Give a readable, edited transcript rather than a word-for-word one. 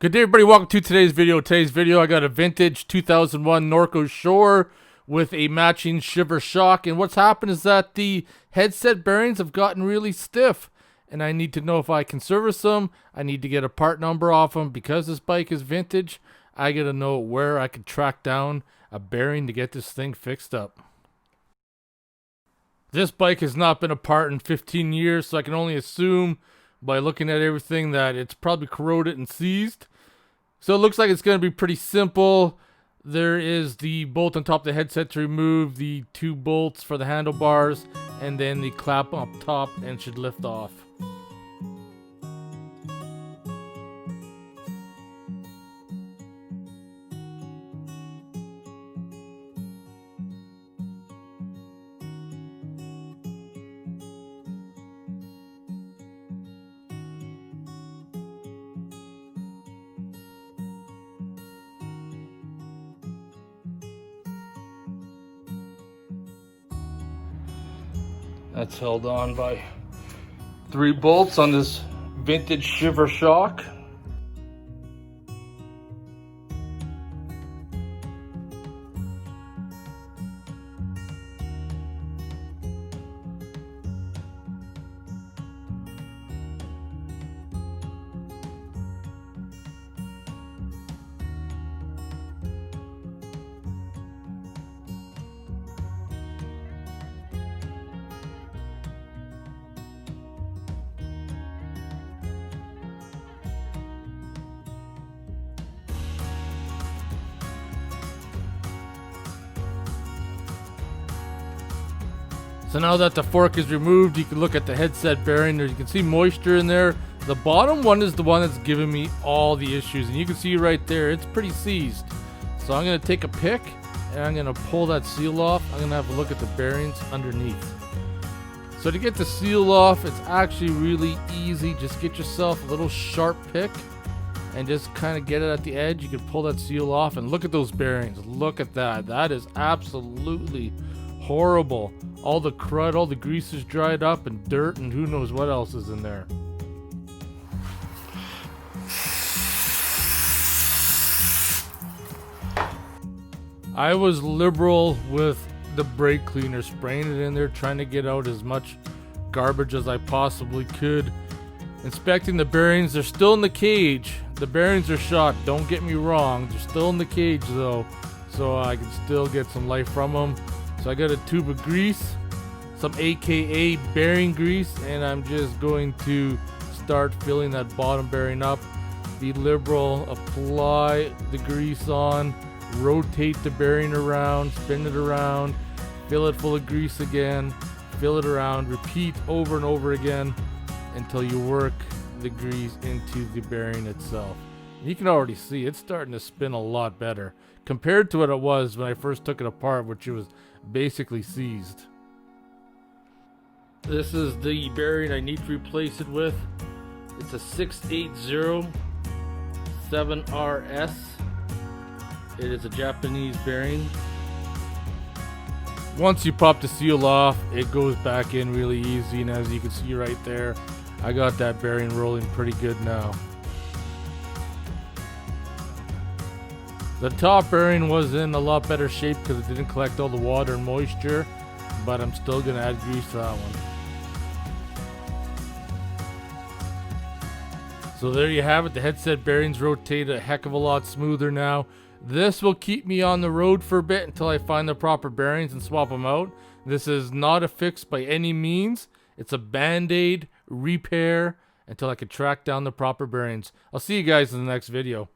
Good day, everybody. Welcome to today's video. I got a vintage 2001 Norco Shore with a matching Shiver shock. And what's happened is that the headset bearings have gotten really stiff. And I need to know if I can service them. I need to get a part number off them. Because this bike is vintage, I got to know where I can track down a bearing to get this thing fixed up. This bike has not been apart in 15 years, so I can only assume by looking at everything that it's probably corroded and seized. So it looks like it's going to be pretty simple. There is the bolt on top of the headset to remove, the two bolts for the handlebars, and then the clap up top and should lift off. That's held on by 3 bolts on this vintage Shiver shock. So now that the fork is removed, you can look at the headset bearing. There you can see moisture in there. The bottom one is the one that's giving me all the issues. And you can see right there, it's pretty seized. So I'm going to take a pick and I'm going to pull that seal off. I'm going to have a look at the bearings underneath. So to get the seal off, it's actually really easy. Just get yourself a little sharp pick and just kind of get it at the edge. You can pull that seal off and look at those bearings. Look at that. That is absolutely horrible. All the crud, all the grease is dried up and dirt and who knows what else is in there. I was liberal with the brake cleaner, spraying it in there, trying to get out as much garbage as I possibly could. Inspecting the bearings, they're still in the cage. The bearings are shot, don't get me wrong. They're still in the cage though, so I can still get some life from them. So I got a tube of grease, some AKA bearing grease, and I'm just going to start filling that bottom bearing up. Be liberal, apply the grease on, rotate the bearing around, spin it around, fill it full of grease again, fill it around, repeat over and over again until you work the grease into the bearing itself. You can already see it's starting to spin a lot better compared to what it was when I first took it apart, which it was basically seized. This is the bearing I need to replace it with. It's a 680 7RS. It is a Japanese bearing. Once you pop the seal off, it goes back in really easy, and as you can see right there, I got that bearing rolling pretty good now. The top bearing was in a lot better shape because it didn't collect all the water and moisture, but I'm still going to add grease to that one. So there you have it. The headset bearings rotate a heck of a lot smoother now. This will keep me on the road for a bit until I find the proper bearings and swap them out. This is not a fix by any means. It's a band-aid repair until I can track down the proper bearings. I'll see you guys in the next video.